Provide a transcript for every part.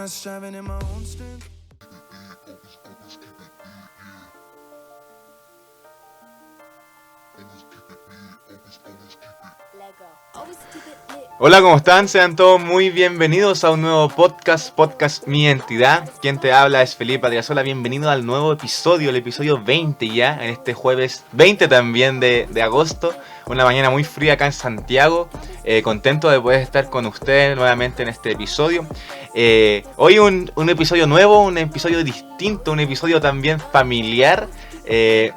striving in my own strength. Hola, ¿cómo están? Sean todos muy bienvenidos a un nuevo podcast Mi Identidad. Quien te habla es Felipe Adriasola. Bienvenido al nuevo episodio, el episodio 20 ya, en este jueves 20 también de agosto. Una mañana muy fría acá en Santiago. Contento de poder estar con ustedes nuevamente en este episodio. Hoy un episodio nuevo, un episodio distinto, un episodio también familiar.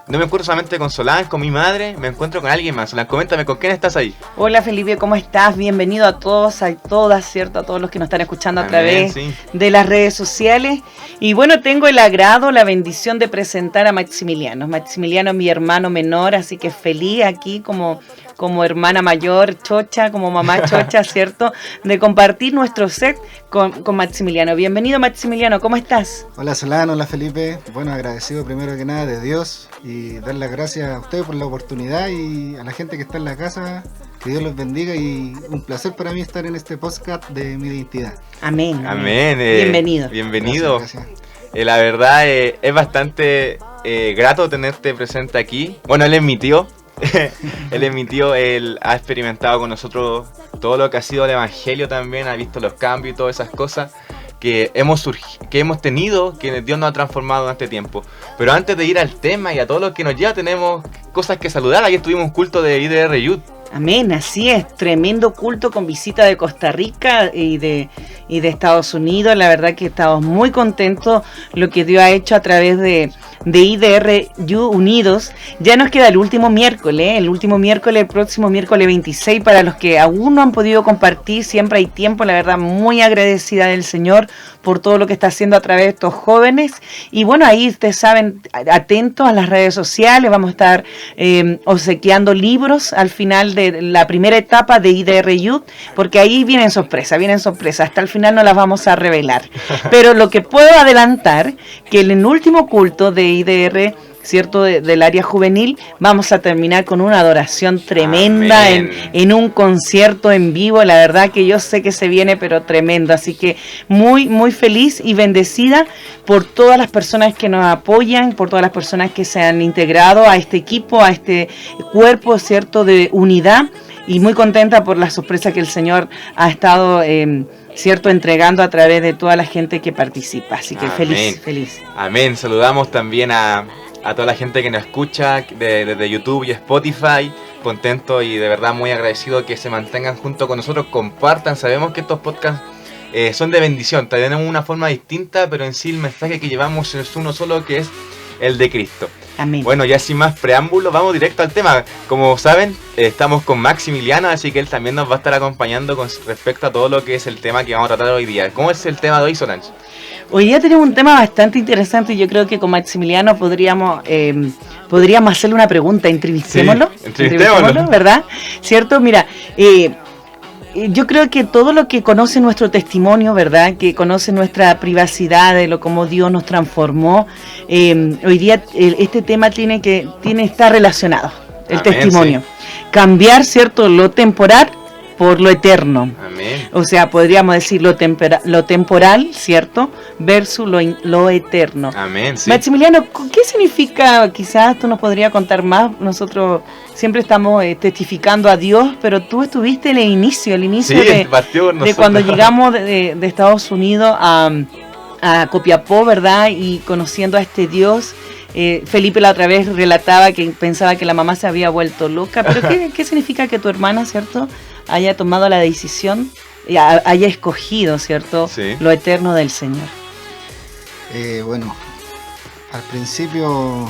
No me encuentro solamente con Solange, con mi madre, me encuentro con alguien más. Solange, coméntame, ¿con quién estás ahí? Hola Felipe, ¿cómo estás? Bienvenido a todos, a todas, ¿cierto? A todos los que nos están escuchando a través de las redes sociales. Y bueno, tengo el agrado, la bendición de presentar a Maximiliano. Maximiliano es mi hermano menor, así que feliz aquí como hermana mayor, chocha, como mamá chocha, ¿cierto? De compartir nuestro set con Maximiliano. Bienvenido Maximiliano, ¿cómo estás? Hola Solano, hola Felipe. Bueno, agradecido primero que nada de Dios y dar las gracias a ustedes por la oportunidad y a la gente que está en la casa. Que Dios los bendiga y un placer para mí estar en este podcast de Mi Identidad. Amén. Amén. Bienvenido. Bienvenido. Gracias. La verdad es bastante grato tenerte presente aquí. Bueno, él es mi tío. Él es mi tío, él ha experimentado con nosotros todo lo que ha sido el evangelio también, ha visto los cambios y todas esas cosas que hemos tenido, que Dios nos ha transformado en este tiempo. Pero antes de ir al tema y a todo lo que nos lleva, tenemos cosas que saludar. Ayer tuvimos un culto de IDR Youth. Amén, así es, tremendo culto con visita de Costa Rica y de Estados Unidos. La verdad que estamos muy contentos lo que Dios ha hecho a través de IDR Youth Unidos. Ya nos queda el último miércoles, el próximo miércoles 26, para los que aún no han podido compartir, siempre hay tiempo. La verdad, muy agradecida del Señor por todo lo que está haciendo a través de estos jóvenes. Y bueno, ahí ustedes saben, atentos a las redes sociales, vamos a estar obsequiando libros al final de la primera etapa de IDR Youth, porque ahí vienen sorpresas, hasta el final no las vamos a revelar. Pero lo que puedo adelantar, que en el último culto de IDR, ¿cierto? Del área juvenil, vamos a terminar con una adoración tremenda en un concierto en vivo. La verdad que yo sé que se viene, pero tremendo. Así que muy, muy feliz y bendecida por todas las personas que nos apoyan, por todas las personas que se han integrado a este equipo, a este cuerpo, ¿cierto? De unidad. Y muy contenta por la sorpresa que el Señor ha estado ¿cierto? Entregando a través de toda la gente que participa. Así que feliz. Amén. Saludamos también a toda la gente que nos escucha desde YouTube y Spotify. Contento y de verdad muy agradecido que se mantengan junto con nosotros, compartan. Sabemos que estos podcasts son de bendición, tenemos una forma distinta, pero en sí el mensaje que llevamos es uno solo, que es el de Cristo. Amén. Bueno, ya sin más preámbulos, vamos directo al tema. Como saben, estamos con Maximiliano, así que él también nos va a estar acompañando con respecto a todo lo que es el tema que vamos a tratar hoy día. ¿Cómo es el tema de hoy, Solange? Hoy día tenemos un tema bastante interesante y yo creo que con Maximiliano podríamos hacerle una pregunta. Entrevistémoslo, ¿verdad? ¿Cierto? Mira, yo creo que todo lo que conoce nuestro testimonio, ¿verdad? Que conoce nuestra privacidad, de lo como Dios nos transformó, hoy día este tema está relacionado, el Amén, testimonio. Sí. Cambiar, ¿cierto? Lo temporal por lo eterno. Amén. O sea, podríamos decir lo temporal, ¿cierto? Versus lo eterno. Amén, sí. Maximiliano, ¿qué significa? Quizás tú nos podrías contar más. Nosotros siempre estamos testificando a Dios, pero tú estuviste en el inicio Sí, de cuando llegamos de Estados Unidos a Copiapó, ¿verdad? Y conociendo a este Dios. Felipe la otra vez relataba que pensaba que la mamá se había vuelto loca, pero ¿qué significa que tu hermana, ¿cierto?, haya tomado la decisión y haya escogido, ¿cierto?, sí, lo eterno del Señor? Bueno, al principio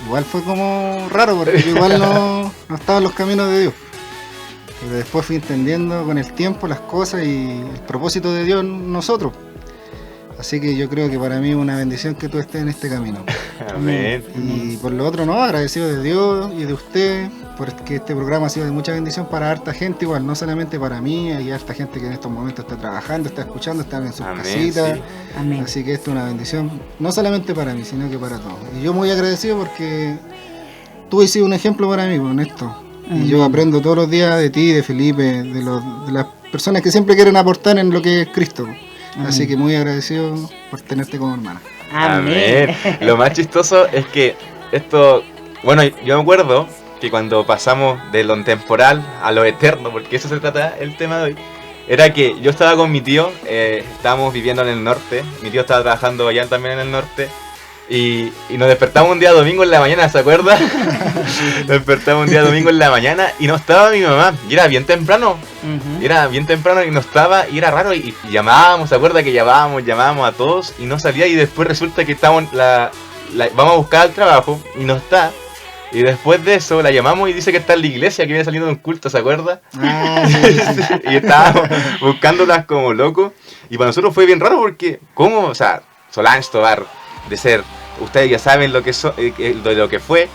igual fue como raro, porque yo igual no estaba en los caminos de Dios. Pero después fui entendiendo con el tiempo las cosas y el propósito de Dios en nosotros. Así que yo creo que para mí es una bendición que tú estés en este camino. Amén. Y por lo otro, agradecido de Dios y de usted, porque este programa ha sido de mucha bendición para harta gente, igual, no solamente para mí, hay harta gente que en estos momentos está trabajando, está escuchando, está en sus casitas. Sí. Amén. Así que esto es una bendición, no solamente para mí, sino que para todos. Y yo muy agradecido porque tú has sido un ejemplo para mí con esto. Amén. Y yo aprendo todos los días de ti, de Felipe, de las personas que siempre quieren aportar en lo que es Cristo. Así que muy agradecido por tenerte como hermana. Amén. Lo más chistoso es que esto, bueno, yo me acuerdo que cuando pasamos de lo temporal a lo eterno, porque eso se trata el tema de hoy, era que yo estaba con mi tío, estábamos viviendo en el norte, mi tío estaba trabajando allá también en el norte, y nos despertamos un día domingo en la mañana, ¿se acuerda? Nos despertamos un día domingo en la mañana y no estaba mi mamá, y era bien temprano. Era bien temprano y no estaba, y era raro, y llamábamos, ¿se acuerda que llamábamos a todos y no salía? Y después resulta que estamos vamos a buscar el trabajo y no está. Y después de eso la llamamos y dice que está en la iglesia, que viene saliendo de un culto, ¿se acuerda? Sí. Y estábamos buscándolas como locos. Y para nosotros fue bien raro porque, ¿cómo? O sea, Solange Tovar, de ser, ustedes ya saben lo que de lo que fue,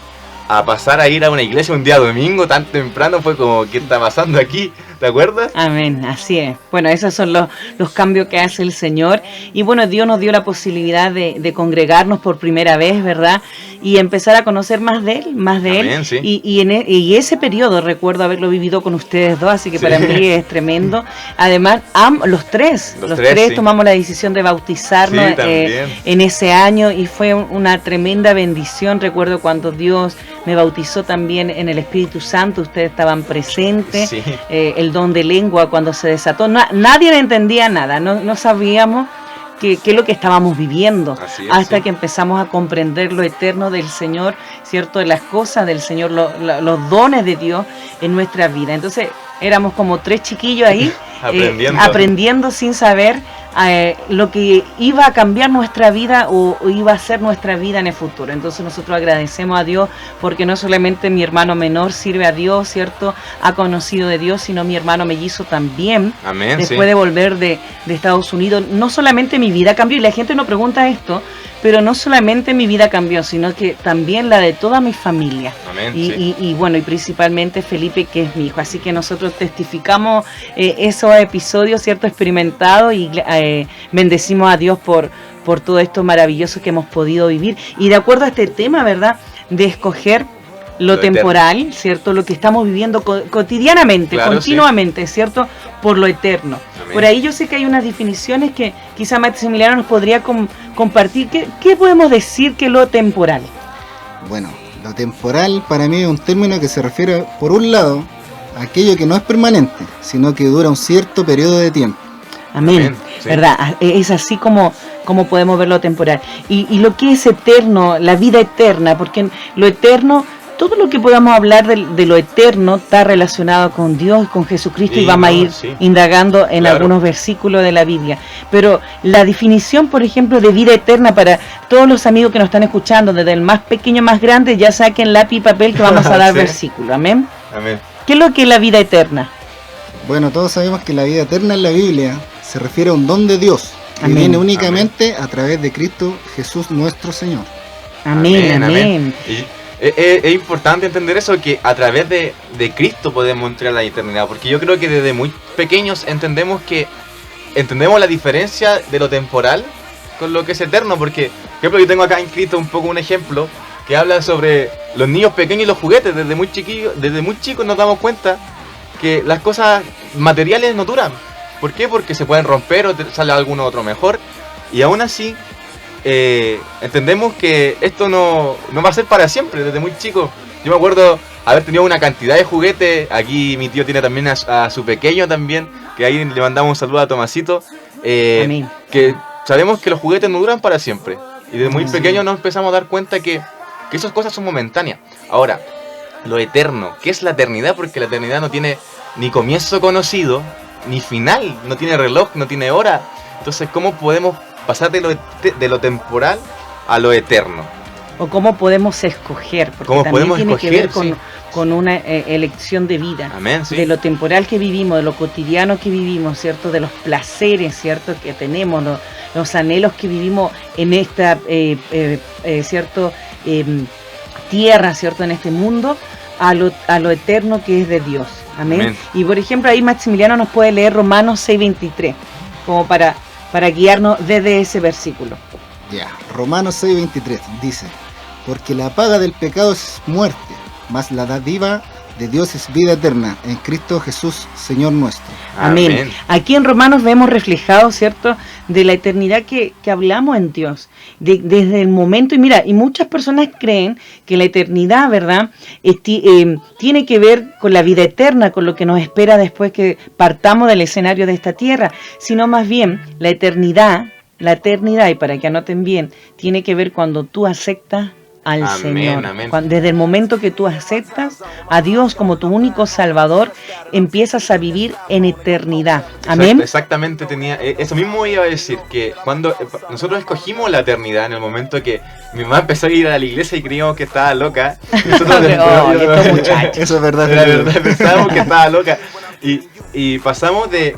a pasar a ir a una iglesia un día domingo tan temprano, fue como, ¿qué está pasando aquí? ¿Te acuerdas? Amén, así es. Bueno, esos son los cambios que hace el Señor. Y bueno, Dios nos dio la posibilidad de congregarnos por primera vez, ¿verdad? Y empezar a conocer más de Él, Amén, Él. sí. Y ese periodo recuerdo haberlo vivido con ustedes dos, así que Sí. para mí es tremendo. Además, los tres sí. tomamos la decisión de bautizarnos Sí, también. en ese año y fue una tremenda bendición. Recuerdo cuando Dios me bautizó también en el Espíritu Santo, ustedes estaban presentes. Sí. El don de lengua cuando se desató, nadie entendía nada, no sabíamos qué es lo que estábamos viviendo, Así es, hasta sí. que empezamos a comprender lo eterno del Señor, cierto, de las cosas del Señor, los dones de Dios en nuestra vida. Entonces éramos como tres chiquillos ahí aprendiendo sin saber lo que iba a cambiar nuestra vida o iba a ser nuestra vida en el futuro. Entonces nosotros agradecemos a Dios porque no solamente mi hermano menor sirve a Dios, ¿cierto? Ha conocido de Dios, sino mi hermano mellizo también. Amén, Después sí. de volver de Estados Unidos, no solamente mi vida cambió, y la gente no pregunta esto, pero no solamente mi vida cambió, sino que también la de toda mi familia. Amén, Y bueno, y principalmente Felipe, que es mi hijo. Así que nosotros testificamos esos episodios, ¿cierto? Experimentados y bendecimos a Dios por todo esto maravilloso que hemos podido vivir. Y de acuerdo a este tema, ¿verdad? De escoger lo temporal, ¿cierto? Lo que estamos viviendo cotidianamente, Claro, continuamente, ¿cierto? Por lo eterno. Amén. Por ahí yo sé que hay unas definiciones que quizá Maximiliano nos podría compartir. ¿Qué podemos decir que es lo temporal? Bueno, lo temporal para mí es un término que se refiere, por un lado, a aquello que no es permanente, sino que dura un cierto periodo de tiempo. Amén. Amén, sí. ¿Verdad? Es así como podemos ver lo temporal. Y lo que es eterno, la vida eterna, porque lo eterno, todo lo que podamos hablar de lo eterno está relacionado con Dios, con Jesucristo, Sí, y vamos a ir sí. indagando en Claro. algunos versículos de la Biblia. Pero la definición, por ejemplo, de vida eterna para todos los amigos que nos están escuchando, desde el más pequeño más grande, ya saquen lápiz y papel que vamos a dar Sí. versículos. Amén. Amén. ¿Qué es lo que es la vida eterna? Bueno, todos sabemos que la vida eterna en la Biblia se refiere a un don de Dios, que Amén. viene únicamente a través de Cristo Jesús nuestro Señor. Amén, amén. Y es importante entender eso, que a través de Cristo podemos entrar a la eternidad, porque yo creo que desde muy pequeños entendemos la diferencia de lo temporal con lo que es eterno, porque, por ejemplo, yo tengo acá inscrito un poco un ejemplo que habla sobre los niños pequeños y los juguetes. Desde muy chicos nos damos cuenta que las cosas materiales no duran. ¿Por qué? Porque se pueden romper o sale alguno otro mejor, y aún así entendemos que esto no va a ser para siempre. Desde muy chico yo me acuerdo haber tenido una cantidad de juguetes. Aquí mi tío tiene también a su pequeño también, que ahí le mandamos un saludo a Tomasito, Amén. que sabemos que los juguetes no duran para siempre, y desde muy Sí. pequeños nos empezamos a dar cuenta que esas cosas son momentáneas. Ahora, lo eterno, ¿qué es la eternidad? Porque la eternidad no tiene ni comienzo conocido ni final, no tiene reloj, no tiene hora. Entonces, ¿cómo podemos pasar de lo temporal a lo eterno? O cómo podemos escoger, porque ¿Cómo también podemos tiene que ver escoger? con una elección de vida, Amén, sí. de lo temporal que vivimos, de lo cotidiano que vivimos, ¿cierto? De los placeres, ¿cierto? Que tenemos, los anhelos que vivimos en esta, ¿cierto? Tierra, ¿cierto? En este mundo, a lo eterno que es de Dios. Amén. Amén. Y por ejemplo, ahí Maximiliano nos puede leer Romanos 6:23, como para guiarnos desde ese versículo. Ya, Romanos 6:23 dice: porque la paga del pecado es muerte, mas la dádiva de Dios es vida eterna en Cristo Jesús, Señor nuestro. Amén. Aquí en Romanos vemos reflejado, ¿cierto?, de la eternidad que hablamos en Dios. Desde el momento, y mira, y muchas personas creen que la eternidad, ¿verdad?, tiene que ver con la vida eterna, con lo que nos espera después que partamos del escenario de esta tierra, sino más bien la eternidad, y para que anoten bien, tiene que ver cuando tú aceptas al Señor. Amén. Desde el momento que tú aceptas a Dios como tu único Salvador, empiezas a vivir en eternidad. Amén. Exactamente, eso mismo iba a decir, que cuando nosotros escogimos la eternidad, en el momento que mi mamá empezó a ir a la iglesia y creíamos que estaba loca, nosotros Eso es verdad. La verdad, pensábamos que estaba loca. Y pasamos de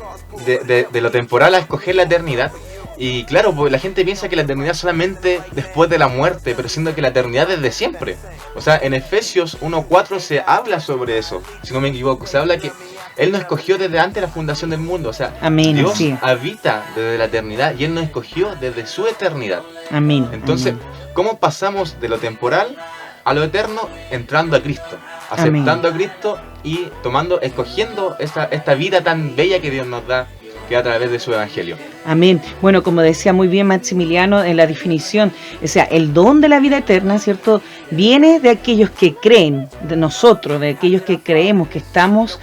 lo temporal a escoger la eternidad. Y claro, pues la gente piensa que la eternidad solamente después de la muerte, pero siendo que la eternidad desde siempre. O sea, en Efesios 1:4 se habla sobre eso, si no me equivoco. Se habla que Él nos escogió desde antes de la fundación del mundo. O sea, amén, Dios sí. habita desde la eternidad y Él nos escogió desde su eternidad. Amén. Entonces, amén. ¿cómo pasamos de lo temporal a lo eterno? Entrando a Cristo, aceptando amén. a Cristo y escogiendo esta vida tan bella que Dios nos da, que a través de su evangelio. Amén. Bueno, como decía muy bien Maximiliano en la definición, o sea, el don de la vida eterna, ¿cierto?, viene de aquellos que creen, de nosotros, de aquellos que creemos, que estamos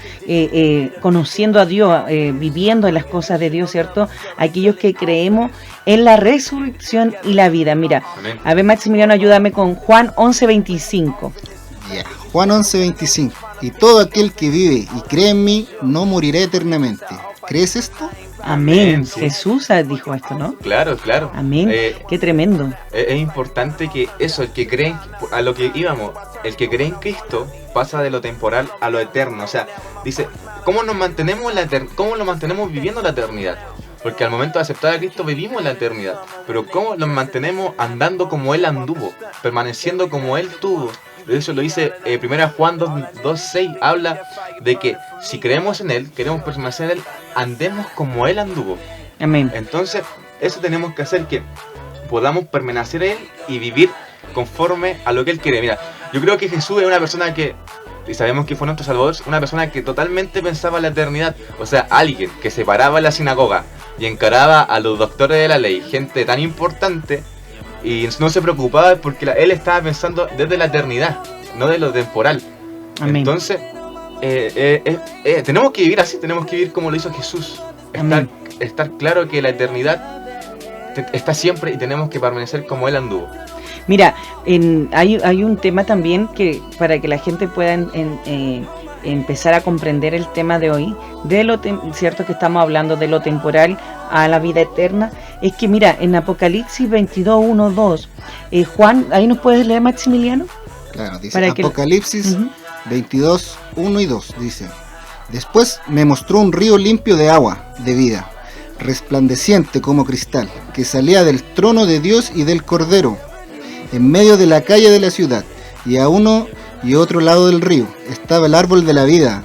conociendo a Dios, viviendo en las cosas de Dios, ¿cierto? Aquellos que creemos en la resurrección y la vida. Mira, amén. A ver, Maximiliano, ayúdame con Juan 11:25. Yeah. Juan 11:25. Y todo aquel que vive y cree en mí no morirá eternamente. ¿Crees esto? Amén. Sí. Jesús dijo esto, ¿no? Claro. Amén. Qué tremendo. Es importante que eso, el que cree, a lo que íbamos, el que cree en Cristo pasa de lo temporal a lo eterno. O sea, dice, ¿cómo lo mantenemos viviendo la eternidad? Porque al momento de aceptar a Cristo vivimos la eternidad. Pero ¿cómo nos mantenemos andando como Él anduvo? Permaneciendo como Él tuvo. De eso lo dice 1 Juan 2:6, habla de que si creemos en Él, queremos permanecer en Él, andemos como Él anduvo. Amén. Entonces, eso tenemos que hacer, que podamos permanecer en Él y vivir conforme a lo que Él quiere. Mira, yo creo que Jesús es una persona que, y sabemos que fue nuestro Salvador, una persona que totalmente pensaba en la eternidad. O sea, alguien que se paraba en la sinagoga y encaraba a los doctores de la ley, gente tan importante, y no se preocupaba porque Él estaba pensando desde la eternidad, no de lo temporal. Amén. Entonces, tenemos que vivir así, tenemos que vivir como lo hizo Jesús. Estar claro que la eternidad está siempre y tenemos que permanecer como Él anduvo. Mira, hay un tema también que para que la gente pueda empezar a comprender el tema de hoy, cierto que estamos hablando de lo temporal a la vida eterna, es que mira, en Apocalipsis 22:1-2, Juan, ¿ahí nos puedes leer, Maximiliano? Claro, dice Apocalipsis 22:1 y 2, dice: Después me mostró un río limpio de agua, de vida, resplandeciente como cristal, que salía del trono de Dios y del Cordero, en medio de la calle de la ciudad, y a uno y otro lado del río estaba el árbol de la vida,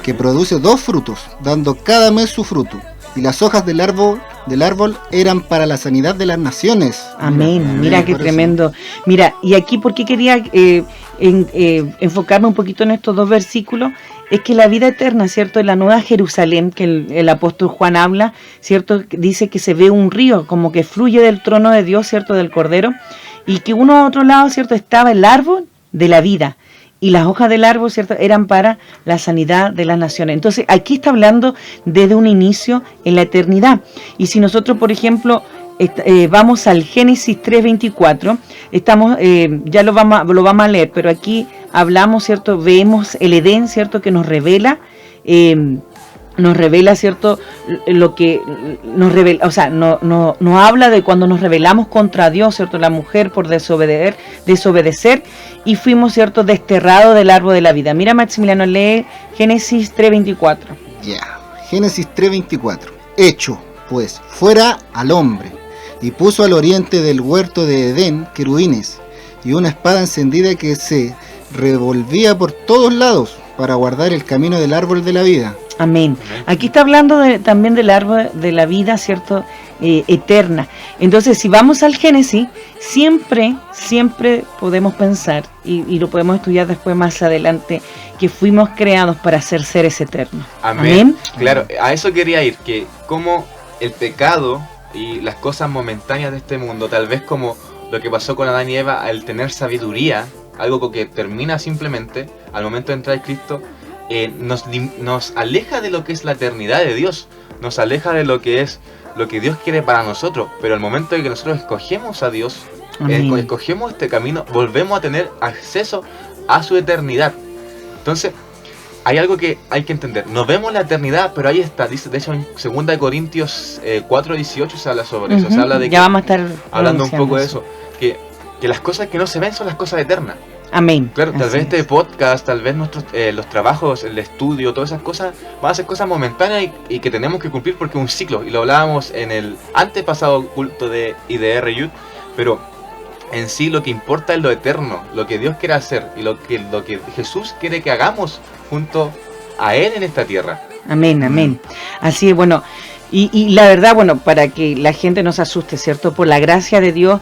que produce 2 frutos, dando cada mes su fruto, y las hojas del árbol eran para la sanidad de las naciones. Amén. Mira qué tremendo. Mira, y aquí porque quería enfocarme un poquito en estos 2 versículos, es que la vida eterna, ¿cierto?, en la Nueva Jerusalén, que el apóstol Juan habla, ¿cierto?, dice que se ve un río como que fluye del trono de Dios, ¿cierto?, del Cordero, y que uno a otro lado, ¿cierto?, estaba el árbol de la vida. Y las hojas del árbol, ¿cierto?, eran para la sanidad de las naciones. Entonces, aquí está hablando desde un inicio en la eternidad. Y si nosotros, por ejemplo, vamos al Génesis 3:24, ya lo vamos a leer, pero aquí hablamos, ¿cierto?, vemos el Edén, ¿cierto?, que nos revela, ¿cierto?, lo que nos revela, o sea, nos habla de cuando nos rebelamos contra Dios, ¿cierto?, la mujer por desobedecer, y fuimos, ¿cierto?, desterrados del árbol de la vida. Mira, Maximiliano, lee Génesis 3:24. Génesis 3:24. Hecho, pues, fuera al hombre, y puso al oriente del huerto de Edén querubines, y una espada encendida que se revolvía por todos lados, para guardar el camino del árbol de la vida. Amén. Aquí está hablando también del árbol de la vida, ¿cierto? eterna. Entonces, si vamos al Génesis, siempre podemos pensar, y lo podemos estudiar después más adelante, que fuimos creados para ser seres eternos. Amén. Claro, a eso quería ir, que como el pecado y las cosas momentáneas de este mundo, tal vez como lo que pasó con Adán y Eva, al tener sabiduría, algo que termina simplemente al momento de entrar en Cristo, nos aleja de lo que es la eternidad de Dios, nos aleja de lo que es lo que Dios quiere para nosotros, pero al momento de que nosotros escogemos a Dios, escogemos este camino, volvemos a tener acceso a su eternidad. Entonces, hay algo que hay que entender. No vemos la eternidad, pero ahí está. Dice, de hecho, en 2 Corintios 4:18 se habla sobre eso. Se habla de que, ya vamos a estar hablando un poco de eso. Que las cosas que no se ven son las cosas eternas. Amén. Claro, tal vez este podcast, tal vez nuestros los trabajos, el estudio, todas esas cosas van a ser cosas momentáneas y que tenemos que cumplir porque es un ciclo. Y lo hablábamos en el antepasado culto de IDR Youth, pero en sí lo que importa es lo eterno, lo que Dios quiere hacer y lo que Jesús quiere que hagamos junto a Él en esta tierra. Amén, amén. Así es, bueno, y la verdad, bueno, para que la gente no se asuste, ¿cierto? Por la gracia de Dios,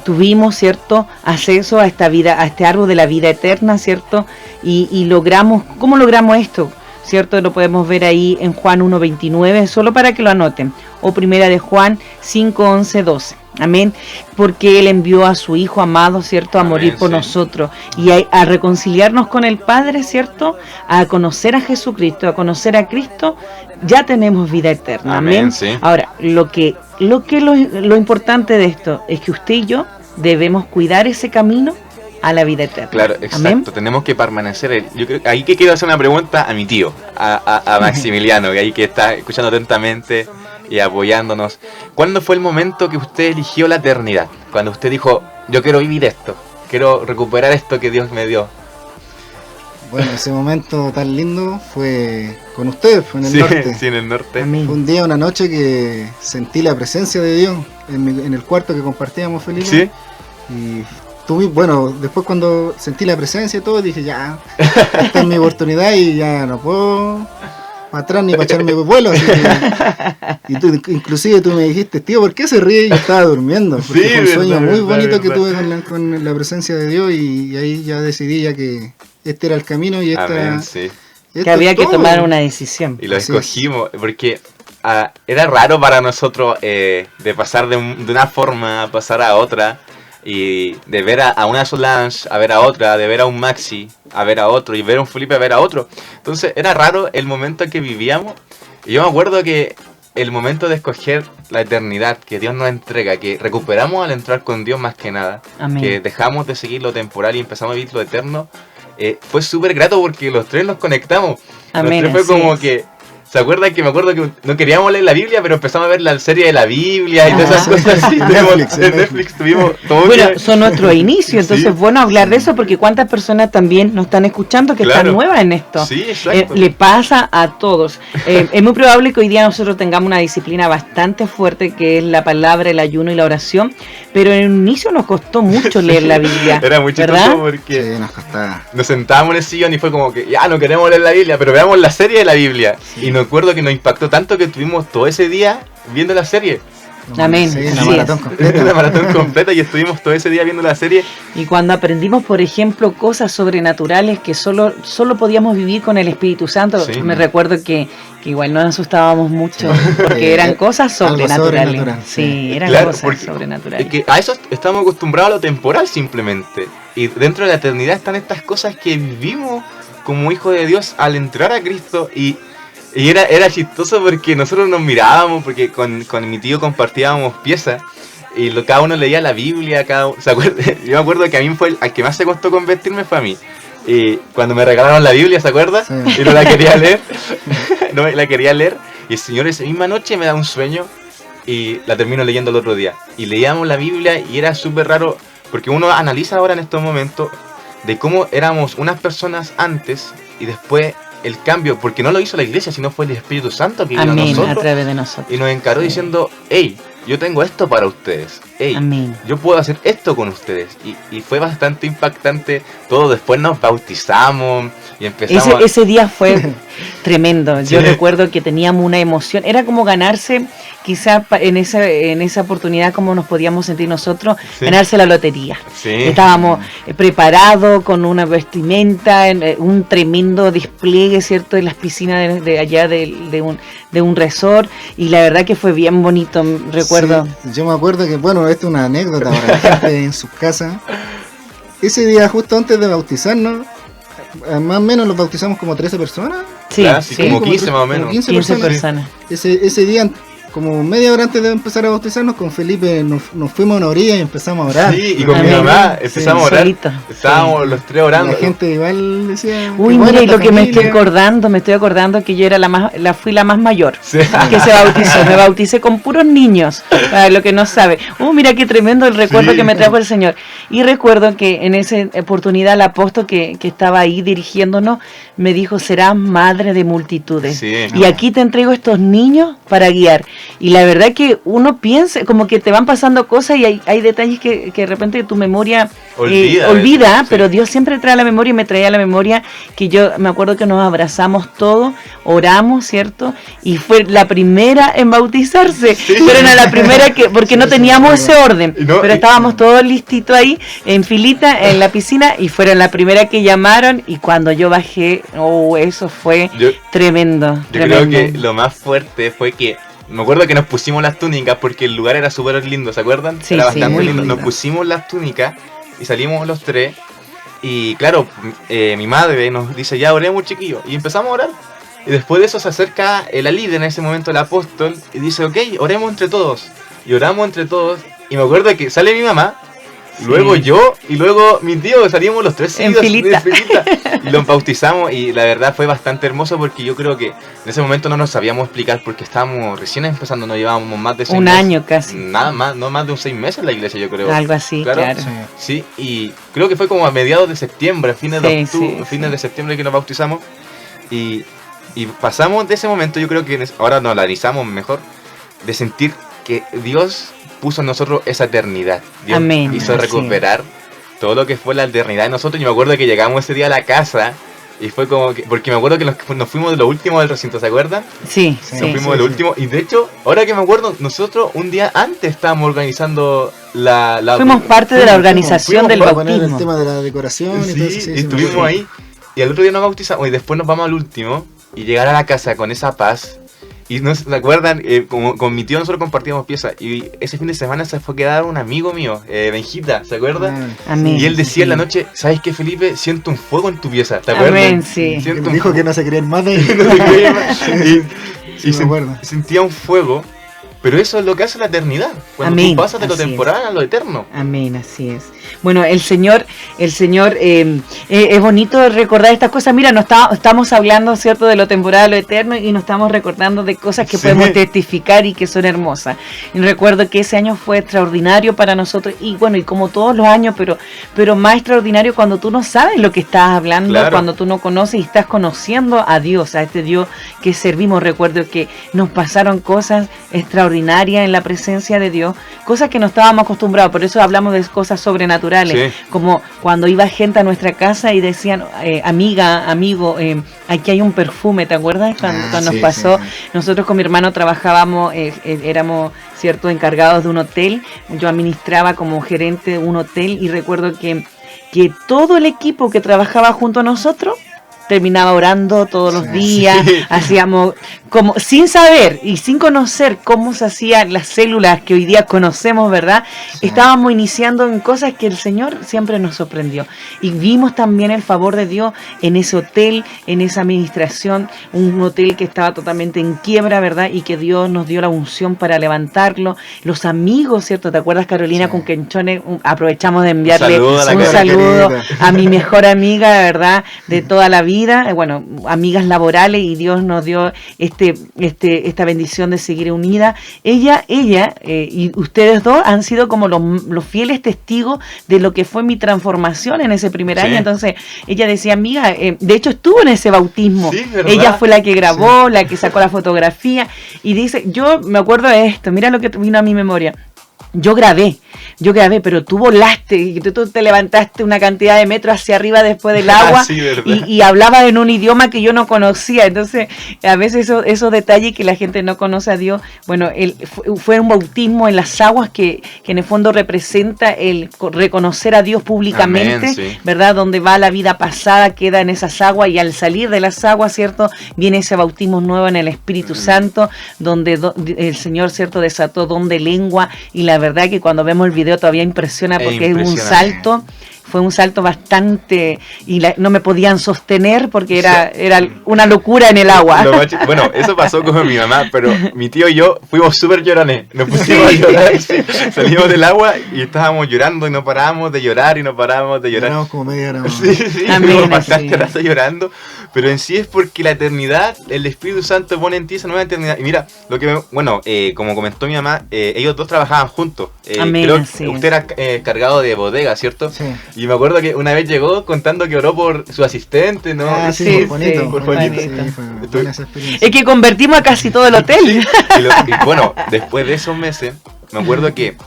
tuvimos, ¿cierto?, acceso a esta vida, a este árbol de la vida eterna, ¿cierto? Y logramos, ¿cómo logramos esto? ¿Cierto? Lo podemos ver ahí en Juan 1:29, solo para que lo anoten, o primera de Juan 5:11-12. Amén, porque Él envió a su Hijo amado, ¿cierto?, a Amén, morir por nosotros y a reconciliarnos con el Padre, ¿cierto?, a conocer a Jesucristo, a conocer a Cristo, ya tenemos vida eterna. Amén. Sí. Ahora, lo importante de esto es que usted y yo debemos cuidar ese camino a la vida eterna. Claro, exacto. Amén. Tenemos que permanecer. Yo creo ahí que quiero hacer una pregunta a mi tío, a Maximiliano, que ahí que está escuchando atentamente y apoyándonos. ¿Cuándo fue el momento que usted eligió la eternidad? Cuando usted dijo, yo quiero vivir esto, quiero recuperar esto que Dios me dio. Bueno, ese momento tan lindo fue con ustedes, fue en el norte. Sí, en el norte. Amén. Fue un día, una noche que sentí la presencia de Dios en el cuarto que compartíamos, Felipe. Sí. Y bueno, después cuando sentí la presencia y todo, dije, ya, esta es mi oportunidad y ya no puedo para atrás ni para echarme vuelo. Así que, y tú, inclusive tú me dijiste, tío, ¿por qué se ríe? Y yo estaba durmiendo. Porque Sí, fue un sueño verdad, muy bonito que verdad. tuve con la presencia de Dios y ahí ya decidí ya que este era el camino y Amén, sí. Que había que tomar una decisión. Y lo Así escogimos porque era raro para nosotros de pasar de una forma a pasar a otra. Y de ver a una Solange, a ver a otra, de ver a un Maxi, a ver a otro, y ver a un Felipe, a ver a otro. Entonces era raro el momento en que vivíamos. Y yo me acuerdo que el momento de escoger la eternidad que Dios nos entrega, que recuperamos al entrar con Dios más que nada, Amén. que dejamos de seguir lo temporal y empezamos a vivir lo eterno, fue súper grato porque los tres nos conectamos. Amén, Los tres fue así como es. que... ¿Se acuerdan que me acuerdo que no queríamos leer la Biblia, pero empezamos a ver la serie de la Biblia y todas esas cosas así? En Netflix tuvimos todo. Bueno, son nuestros inicios, entonces Sí. es bueno hablar de eso porque cuántas personas también nos están escuchando que Claro. están nuevas en esto. Sí, exacto. Le pasa a todos. Es muy probable que hoy día nosotros tengamos una disciplina bastante fuerte que es la palabra, el ayuno y la oración, pero en un inicio nos costó mucho leer la Biblia. Era muy ¿verdad? chistoso porque Sí, nos costaba. nos sentábamos en el sillón y fue como que ya no queremos leer la Biblia, pero veamos la serie de la Biblia. Y me acuerdo que nos impactó tanto que estuvimos todo ese día viendo la serie. Amén. Sí, Así una maratón es. completa. Una maratón completa y estuvimos todo ese día viendo la serie. Y cuando aprendimos, por ejemplo, cosas sobrenaturales que solo podíamos vivir con el Espíritu Santo, Sí. me recuerdo que igual nos asustábamos mucho porque eran cosas algo sobrenaturales. sobrenatural, Sí, sí. eran Claro, cosas porque sobrenaturales. es que a eso estamos acostumbrados a lo temporal simplemente. Y dentro de la eternidad están estas cosas que vivimos como hijos de Dios al entrar a Cristo y era chistoso porque nosotros nos mirábamos, porque con mi tío compartíamos piezas y cada uno leía la Biblia, ¿se acuerda? Yo me acuerdo que a mí fue al que más se costó convertirme fue a mí. Y cuando me regalaron la Biblia, ¿se acuerda? Sí. Y no la quería leer. No la quería leer. Y el Señor esa misma noche me da un sueño y la termino leyendo el otro día. Y leíamos la Biblia y era súper raro porque uno analiza ahora en estos momentos de cómo éramos unas personas antes y después el cambio, porque no lo hizo la iglesia, sino fue el Espíritu Santo que vino a Amén, a nosotros través de nosotros. y nos encaró diciendo, hey, yo tengo esto para ustedes. Ey, Amén. yo puedo hacer esto con ustedes. Y fue bastante impactante todo. Después nos bautizamos y empezamos... Ese día fue tremendo. Yo Sí. recuerdo que teníamos una emoción. Era como ganarse, quizás en esa oportunidad, como nos podíamos sentir nosotros, Sí. ganarse la lotería. Sí. Estábamos preparados con una vestimenta, un tremendo despliegue, ¿cierto? En las piscinas de allá de un resort. Y la verdad que fue bien bonito, recuerdo. Sí, yo me acuerdo que, bueno, esto es una anécdota para la gente en sus casas. Ese día, justo antes de bautizarnos, más o menos los bautizamos como 13 personas. Sí, Claro, sí, sí. como 15 más o menos. 15 15 personas. personas. Ese día, como media hora antes de empezar a bautizarnos, con Felipe nos fuimos a una orilla y empezamos a orar. Sí, y con mi Amén. mamá Sí, empezamos a orar. solito. Estábamos los tres Y orando. la gente igual decía... Uy, "Qué buena mira, y esta lo que me estoy familia". acordando que yo era fui la más mayor Sí. que se bautizó. Me bauticé con puros niños, para lo que no sabe. Mira qué tremendo el recuerdo Sí. que me trajo el Señor. Y recuerdo que en esa oportunidad el apóstol que estaba ahí dirigiéndonos me dijo, serás madre de multitudes. Sí. Y aquí te entrego estos niños para guiar. Y la verdad que uno piensa, como que te van pasando cosas y hay detalles que de repente tu memoria Olvida, sí. pero Dios siempre trae a la memoria y me traía a la memoria que yo me acuerdo que nos abrazamos todos, oramos, ¿cierto? Y fue la primera en bautizarse, pero era la primera porque no teníamos ese orden, Y no, pero y- estábamos todos listitos ahí en filita en la piscina y fueron la primera que llamaron y cuando yo bajé, eso fue Yo, tremendo. yo tremendo. creo que lo más fuerte fue que me acuerdo que nos pusimos las túnicas porque el lugar era súper lindo, ¿se acuerdan? Sí, Era sí, bastante muy lindo. Nos lindo. pusimos las túnicas y salimos los tres. Y claro, mi madre nos dice, ya oremos, chiquillos. Y empezamos a orar. Y después de eso se acerca la líder en ese momento, el apóstol, y dice, ok, oremos entre todos. Y oramos entre todos. Y me acuerdo que sale mi mamá, Sí. luego yo y luego mi tío, salimos los tres En seguidos filita. Y los bautizamos y la verdad fue bastante hermoso porque yo creo que en ese momento no nos sabíamos explicar porque estábamos recién empezando, no llevábamos más de 6 Un meses. año casi. Nada más, no más de un 6 meses en la iglesia, yo creo. Algo así, Claro. claro. Sí. Sí, y creo que fue como a mediados de septiembre, a fines de Sí, octubre, sí, fines sí. de septiembre que nos bautizamos. Y pasamos de ese momento, yo creo que ahora nos analizamos mejor, de sentir que Dios puso en nosotros esa eternidad. Dios Amén, hizo así recuperar todo lo que fue la eternidad de nosotros. Yo me acuerdo que llegamos ese día a la casa y fue como que, porque me acuerdo que nos fuimos de lo último del recinto, ¿se acuerdan? Sí, Sí, sí. Nos fuimos sí, de lo sí. último y de hecho, ahora que me acuerdo, nosotros un día antes estábamos organizando la Fuimos parte de la organización Fuimos del para poner el bautismo. tema de la decoración y todo eso. Sí, Sí, y sí, estuvimos me acuerdo. ahí. Y al otro día nos bautizamos y después nos vamos al último y llegar a la casa con esa paz. Y no se acuerdan, como con mi tío nosotros compartíamos piezas y ese fin de semana se fue a quedar un amigo mío, Benjita, ¿se acuerdan? Amén. Y él decía en la Sí. noche, ¿sabes qué, Felipe? Siento un fuego en tu pieza, ¿te acuerdas? Amén, sí. Siento Me un dijo que fuego. no se querían más de No se creía. Sí, me acuerdo. sentía un fuego, pero eso es lo que hace la eternidad. Cuando Amén, tú pasas de lo así es. temporal a lo eterno. Amén, así es. Bueno, el Señor, es bonito recordar estas cosas. Mira, estamos hablando, ¿cierto?, de lo temporal, lo eterno, y nos estamos recordando de cosas que Sí. podemos testificar y que son hermosas. Y recuerdo que ese año fue extraordinario para nosotros, y bueno, y como todos los años, pero más extraordinario cuando tú no sabes lo que estás hablando, Claro. cuando tú no conoces y estás conociendo a Dios, a este Dios que servimos. Recuerdo que nos pasaron cosas extraordinarias en la presencia de Dios, cosas que no estábamos acostumbrados, por eso hablamos de cosas sobrenaturales, Sí. como cuando iba gente a nuestra casa y decían, amiga, amigo, aquí hay un perfume, ¿te acuerdas? Cuando Sí, nos sí, pasó, sí. nosotros con mi hermano trabajábamos, éramos, ¿cierto?, encargados de un hotel, yo administraba como gerente de un hotel y recuerdo que todo el equipo que trabajaba junto a nosotros terminaba orando todos los Sí. días, Sí. hacíamos como sin saber y sin conocer cómo se hacían las células que hoy día conocemos, ¿verdad? Sí. Estábamos iniciando en cosas que el Señor siempre nos sorprendió. Y vimos también el favor de Dios en ese hotel, en esa administración, un hotel que estaba totalmente en quiebra, ¿verdad? Y que Dios nos dio la unción para levantarlo. Los amigos, ¿cierto? ¿Te acuerdas, Carolina, Sí. con Quenchone? Aprovechamos de enviarle saludo a la un Carolina. saludo Querida. a mi mejor amiga, ¿verdad? De toda la vida, vida, bueno, amigas laborales, y Dios nos dio esta bendición de seguir unida. Ella y ustedes dos han sido como los fieles testigos de lo que fue mi transformación en ese primer año. Entonces ella decía, amiga, de hecho estuvo en ese bautismo. Sí, ¿verdad? Ella fue la que grabó, la que sacó la fotografía, y dice, yo me acuerdo de esto, mira lo que vino a mi memoria. Yo grabé, pero tú volaste, y tú te levantaste una cantidad de metros hacia arriba después del agua. Sí, y hablabas en un idioma que yo no conocía. Entonces, a veces esos detalles que la gente no conoce a Dios, bueno, fue un bautismo en las aguas que en el fondo representa el reconocer a Dios públicamente. Amén, sí. ¿Verdad? Donde va la vida pasada, queda en esas aguas, y al salir de las aguas, ¿cierto? Viene ese bautismo nuevo en el Espíritu Santo, donde el Señor, ¿cierto? Desató don de lengua, y la verdad que cuando vemos el video todavía impresiona, porque es un salto. Fue un salto bastante, y no me podían sostener porque era una locura en el agua. Bueno, eso pasó con mi mamá, pero mi tío y yo fuimos súper llorones. Nos pusimos a llorar, sí. Salimos del agua y estábamos llorando y no parábamos de llorar y no parábamos de llorar. Lloramos como media hora. Sí, Amén, bastante rato llorando, pero en sí es porque la eternidad, el Espíritu Santo pone en ti esa nueva eternidad. Y mira, como comentó mi mamá, ellos dos trabajaban juntos. Amén, creo que sí. usted era cargado de bodega, ¿cierto? Sí. Y me acuerdo que una vez llegó contando que oró por su asistente, ¿no? Ah, Sí, sí, por Juanito. sí, por Sí, Juanito. fue buena esa experiencia. Es que convertimos a casi todo el hotel. Y bueno, después de esos meses, me acuerdo que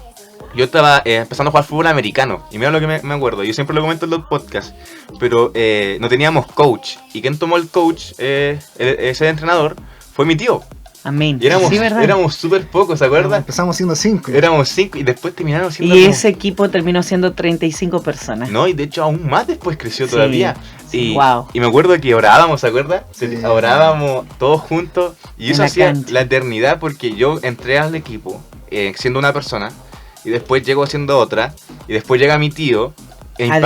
yo estaba empezando a jugar fútbol americano. Y mira lo que me acuerdo, yo siempre lo comento en los podcasts, pero no teníamos coach. Y quien tomó el coach, ese entrenador, fue mi tío. Amén. Y Sí, ¿verdad? éramos súper pocos, ¿se acuerdan? Empezamos siendo 5. Éramos 5 y después terminaron siendo Y como- ese equipo terminó siendo 35 personas. No, y de hecho aún más después creció Sí, todavía. sí, Y, wow. y me acuerdo que orábamos, ¿se acuerdan? Sí. Orábamos todos juntos. Y En eso la hacía cancha. la eternidad, porque yo entré al equipo siendo una persona, y después llego siendo otra, y después llega mi tío A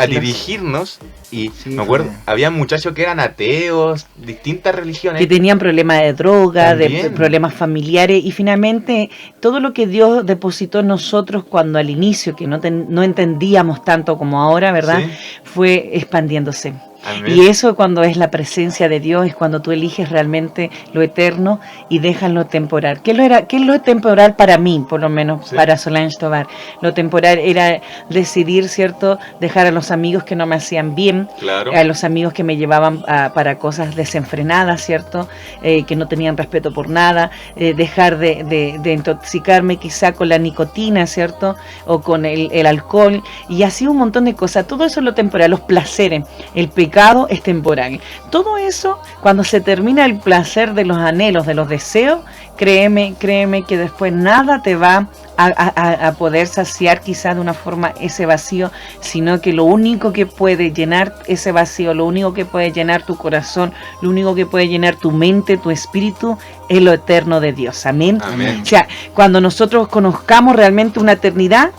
dirigirnos. Y Sí, me acuerdo, fue. había muchachos que eran ateos, distintas religiones. Que tenían problemas de droga, de También. problemas familiares, y finalmente todo lo que Dios depositó en nosotros cuando al inicio, que no entendíamos tanto como ahora, ¿verdad? Sí. Fue expandiéndose. Amén. Y eso, cuando es la presencia de Dios, es cuando tú eliges realmente lo eterno y dejas lo temporal. ¿Qué es lo temporal para mí, por lo menos, Sí. para Solange Tovar? Lo temporal era decidir, ¿cierto?, dejar a los amigos que no me hacían bien, Claro. a los amigos que me llevaban para cosas desenfrenadas, ¿cierto?, que no tenían respeto por nada, dejar de intoxicarme quizá con la nicotina, ¿cierto?, o con el alcohol, y así un montón de cosas. Todo eso es lo temporal, los placeres, el pecado es temporal. Todo eso, cuando se termina el placer de los anhelos, de los deseos, créeme que después nada te va a poder saciar quizás de una forma ese vacío, sino que lo único que puede llenar ese vacío, lo único que puede llenar tu corazón, lo único que puede llenar tu mente, tu espíritu, es lo eterno de Dios. Amén. Amén. O sea, cuando nosotros conozcamos realmente una eternidad,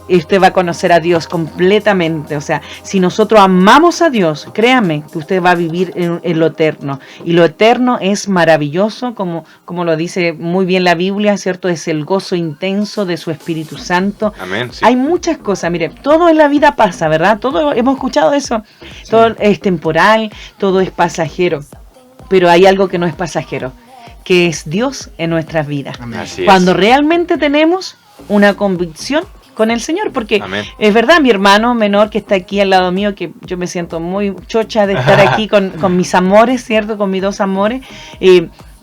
usted va a conocer a Dios completamente. O sea, si nosotros amamos a Dios, créame que usted va a vivir en lo eterno. Y lo eterno es maravilloso, como lo dice muy bien la Biblia, ¿cierto? Es el gozo intenso de su Espíritu Santo. Amén. Sí. Hay muchas cosas, mire, todo en la vida pasa, ¿verdad? Todo, hemos escuchado eso. Todo es temporal, todo es pasajero. Pero hay algo que no es pasajero, que es Dios en nuestras vidas. Amén. Así es. Cuando realmente tenemos una convicción con el Señor, porque Amén. es verdad, mi hermano menor que está aquí al lado mío, que yo me siento muy chocha de estar aquí con mis amores, ¿cierto? Con mis dos amores.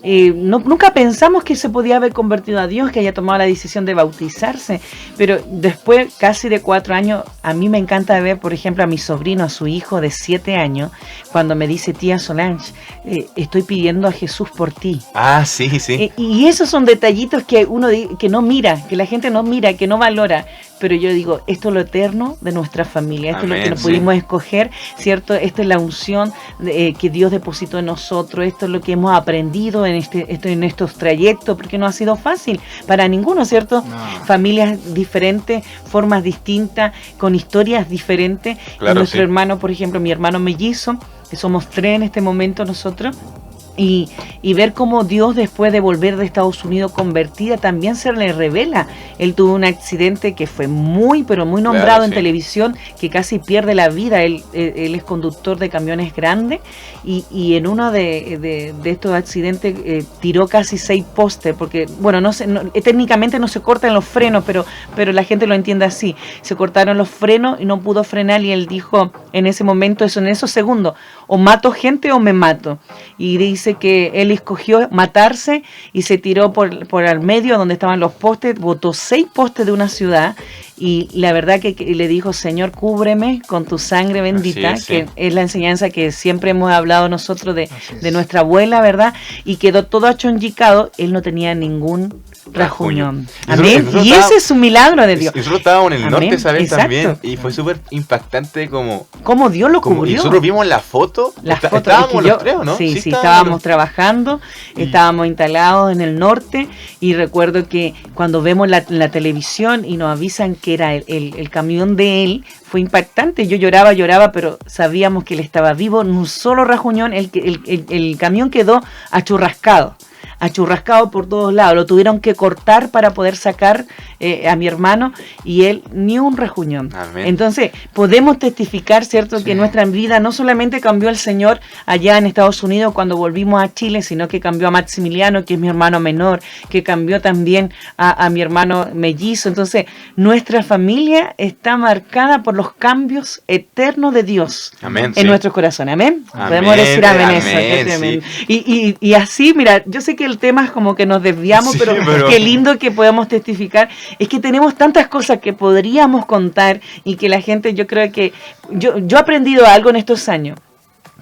Nunca pensamos que se podía haber convertido a Dios, que haya tomado la decisión de bautizarse, pero después, casi de 4 años, a mí me encanta ver, por ejemplo, a mi sobrino, a su hijo de 7 años, cuando me dice, tía Solange, estoy pidiendo a Jesús por ti. Ah, sí, sí. Y esos son detallitos que uno que no mira, que la gente no mira, que no valora. Pero yo digo, esto es lo eterno de nuestra familia, esto es lo Amén, que nos sí. pudimos escoger, ¿cierto? Esta es la unción que Dios depositó en nosotros, esto es lo que hemos aprendido en estos trayectos, porque no ha sido fácil para ninguno, ¿cierto? No. Familias diferentes, formas distintas, con historias diferentes. Claro, Y nuestro sí. hermano, por ejemplo, mi hermano mellizo, que somos 3 en este momento nosotros, y ver cómo Dios, después de volver de Estados Unidos convertida, también se le revela. Él tuvo un accidente que fue muy, pero muy nombrado, claro, en sí, televisión, que casi pierde la vida. Él es conductor de camiones grandes y en uno de estos accidentes tiró casi 6 postes, porque, bueno, técnicamente no se cortan los frenos, pero la gente lo entiende así. Se cortaron los frenos y no pudo frenar, y él dijo en ese momento, en esos segundos, o mato gente o me mato. Y dice que él escogió matarse y se tiró por al medio donde estaban los postes, botó 6 postes de una ciudad, y la verdad que le dijo: Señor, cúbreme con tu sangre bendita, es, sí, que es la enseñanza que siempre hemos hablado nosotros de es. nuestra abuela, ¿verdad? Y quedó todo achonchicado, él no tenía ningún rajuñón. Amén. Y ese es un milagro de Dios. Y nosotros estábamos en el norte esa vez Exacto. también, y fue súper impactante como Dios lo cubrió. y nosotros vimos la foto, estábamos es que los tres, ¿no? Sí, estábamos trabajando, Y- estábamos instalados en el norte, y recuerdo que cuando vemos la televisión y nos avisan que era el camión de él, fue impactante. Yo lloraba, pero sabíamos que él estaba vivo, no un solo rajuñón. El camión quedó achurrascado por todos lados. Lo tuvieron que cortar para poder sacar a mi hermano, y él ni un rajuñón. Amén. Entonces podemos testificar, ¿cierto? Sí. Que nuestra vida no solamente cambió el Señor allá en Estados Unidos cuando volvimos a Chile, sino que cambió a Maximiliano, que es mi hermano menor, que cambió también a mi hermano mellizo. Entonces nuestra familia está marcada por los cambios eternos de Dios Amén, en sí. nuestros corazones. Amén. Amén, Podemos decir amén, eso. amén, Qué tremendo. Y así, mira, yo sé que el tema es como que nos desviamos, Sí, pero qué lindo que podamos testificar. Es que tenemos tantas cosas que podríamos contar, y que la gente, yo creo que yo he aprendido algo en estos años,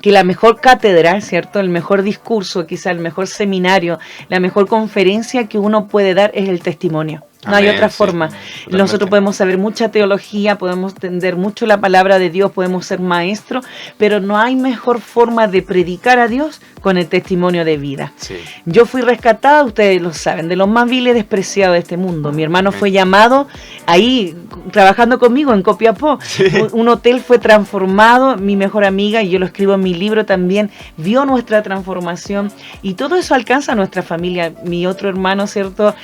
que la mejor cátedra, ¿cierto? El mejor discurso, quizá el mejor seminario, la mejor conferencia que uno puede dar es el testimonio. No hay Amén, otra sí, forma. totalmente. Nosotros podemos saber mucha teología, podemos entender mucho la palabra de Dios, podemos ser maestros, pero no hay mejor forma de predicar a Dios con el testimonio de vida. Sí. Yo fui rescatada, ustedes lo saben, de los más viles y despreciados de este mundo. Mi hermano fue llamado ahí, trabajando conmigo en Copiapó. Un hotel fue transformado, mi mejor amiga, y yo lo escribo en mi libro también, vio nuestra transformación, y todo eso alcanza a nuestra familia. Mi otro hermano, ¿cierto?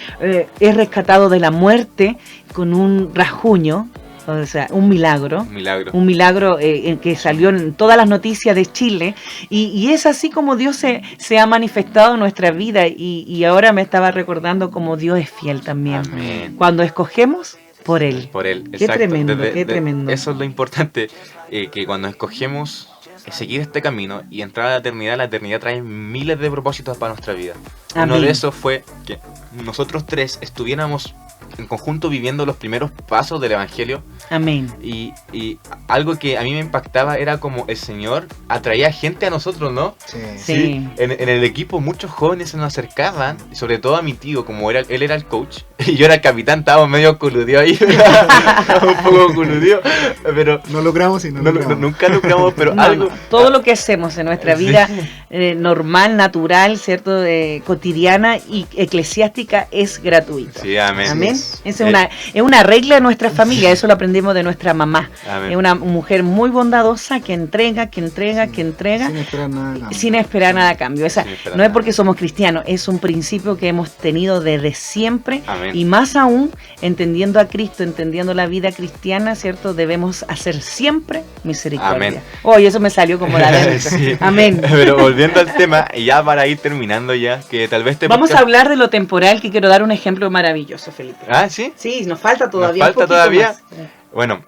Es rescatado de la muerte con un rasguño, o sea, un milagro. Un milagro que salió en todas las noticias de Chile, y es así como Dios se ha manifestado en nuestra vida, y ahora me estaba recordando cómo Dios es fiel también. Amén. Cuando escogemos por Él. Por él, Qué exacto. tremendo, qué tremendo. Eso es lo importante, que cuando escogemos seguir este camino y entrar a la eternidad trae miles de propósitos para nuestra vida. Amén. Uno de esos fue que nosotros tres estuviéramos en conjunto viviendo los primeros pasos del Evangelio. Amén. Y algo que a mí me impactaba era como el Señor atraía gente a nosotros, ¿no? Sí. En el equipo muchos jóvenes se nos acercaban, y sobre todo a mi tío, como él era el coach y yo era el capitán, estábamos medio coludidos ahí. Un poco coludidos, pero No logramos y no logramos. nunca logramos, pero No, algo... todo lo que hacemos en nuestra vida normal, natural, ¿cierto? Cotidiana y eclesiástica es gratuito. Sí, amén. Amén. es. Esa es una regla de nuestra familia, eso lo aprendimos de nuestra mamá. Amén. Es una mujer muy bondadosa que entrega, que entrega, Sin esperar nada. a cambio. sin esperar nada a cambio. Esa, Sin esperar no es nada. porque somos cristianos, es un principio que hemos tenido desde siempre. Amén. Y más aún, entendiendo a Cristo, entendiendo la vida cristiana, ¿cierto? Debemos hacer siempre misericordia. Amén. Oh, y eso me salió como la de Sí. Amén. Pero volviendo al tema, y ya para ir terminando ya, que tal vez te... Vamos a hablar de lo temporal, que quiero dar un ejemplo maravilloso, Felipe. Ah, ¿sí? Sí, nos falta todavía. ¿Nos falta un poquito todavía? más. Bueno,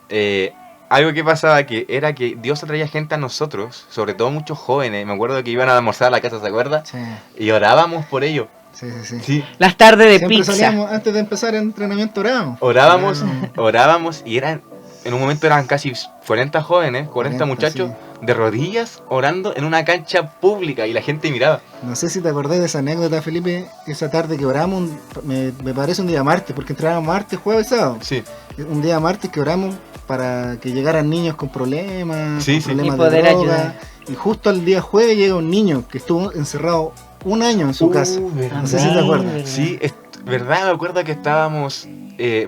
algo que pasaba que era que Dios atraía gente a nosotros, sobre todo muchos jóvenes. Me acuerdo que iban a almorzar a la casa, ¿se acuerda? Sí, Y orábamos por ello. sí, sí. sí. Sí. Las tardes de Siempre pizza. salíamos, antes de empezar el entrenamiento orábamos. Orábamos y en un momento eran casi 40 jóvenes, 40 muchachos, de rodillas orando en una cancha pública y la gente miraba. No sé si te acordás de esa anécdota, Felipe, esa tarde que oramos, me parece un día martes, porque entrábamos martes, jueves, sábado. Sí, Un día martes que oramos para que llegaran niños con problemas, Sí, con sí. problemas Y poder de droga. ayudar. Y justo al día jueves llega un niño que estuvo encerrado un año en su casa. verdad. No sé si te acuerdas. Sí, verdad, me acuerdo que estábamos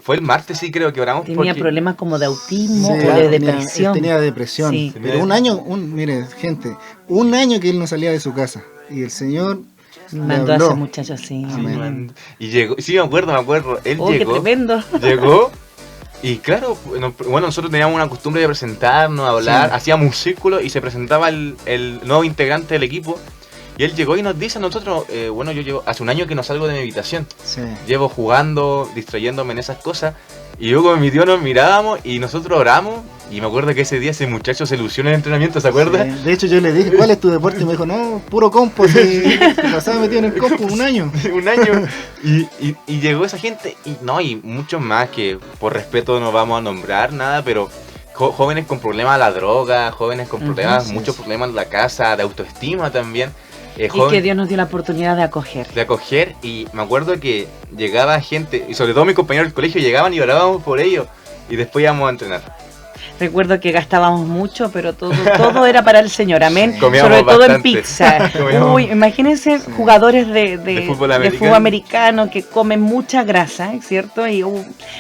fue el martes, sí, creo que oramos. Tenía problemas como de autismo Sí, o de tenía- depresión. él tenía depresión. Sí. Pero mire, gente, un año que él no salía de su casa. Y el Señor le Mandó a habló. ese muchacho así. Sí, Amén. man. Y llegó, sí, me acuerdo. Él Oh, qué llegó. tremendo. Llegó y claro, bueno, nosotros teníamos una costumbre de presentarnos, hablar, Sí. hacíamos un círculo y se presentaba el nuevo integrante del equipo. Y él llegó y nos dice a nosotros, bueno, yo llevo hace un año que no salgo de mi habitación. Sí. Llevo jugando, distrayéndome en esas cosas. Y yo con mi tío nos mirábamos y nosotros oramos. Y me acuerdo que ese día ese muchacho se ilusionó en el entrenamiento, ¿se acuerda? Sí. De hecho, yo le dije, ¿cuál es tu deporte? Y me dijo, no, puro compo. Se pasaba metido en el compo un año. Un año. Y llegó esa gente y muchos más que por respeto no vamos a nombrar nada, pero jóvenes con problemas de la droga, jóvenes con problemas, sí, muchos sí. problemas en la casa, de autoestima también. Y que Dios nos dio la oportunidad de acoger. De acoger, y me acuerdo que llegaba gente, y sobre todo mis compañeros del colegio llegaban y orábamos por ellos, y después íbamos a entrenar. Recuerdo que gastábamos mucho, pero todo era para el Señor, amén. Comíamos Sobre todo en bastante. pizza. Comíamos. Uy, imagínense jugadores de fútbol de americano. fútbol americano que comen mucha grasa, ¿cierto?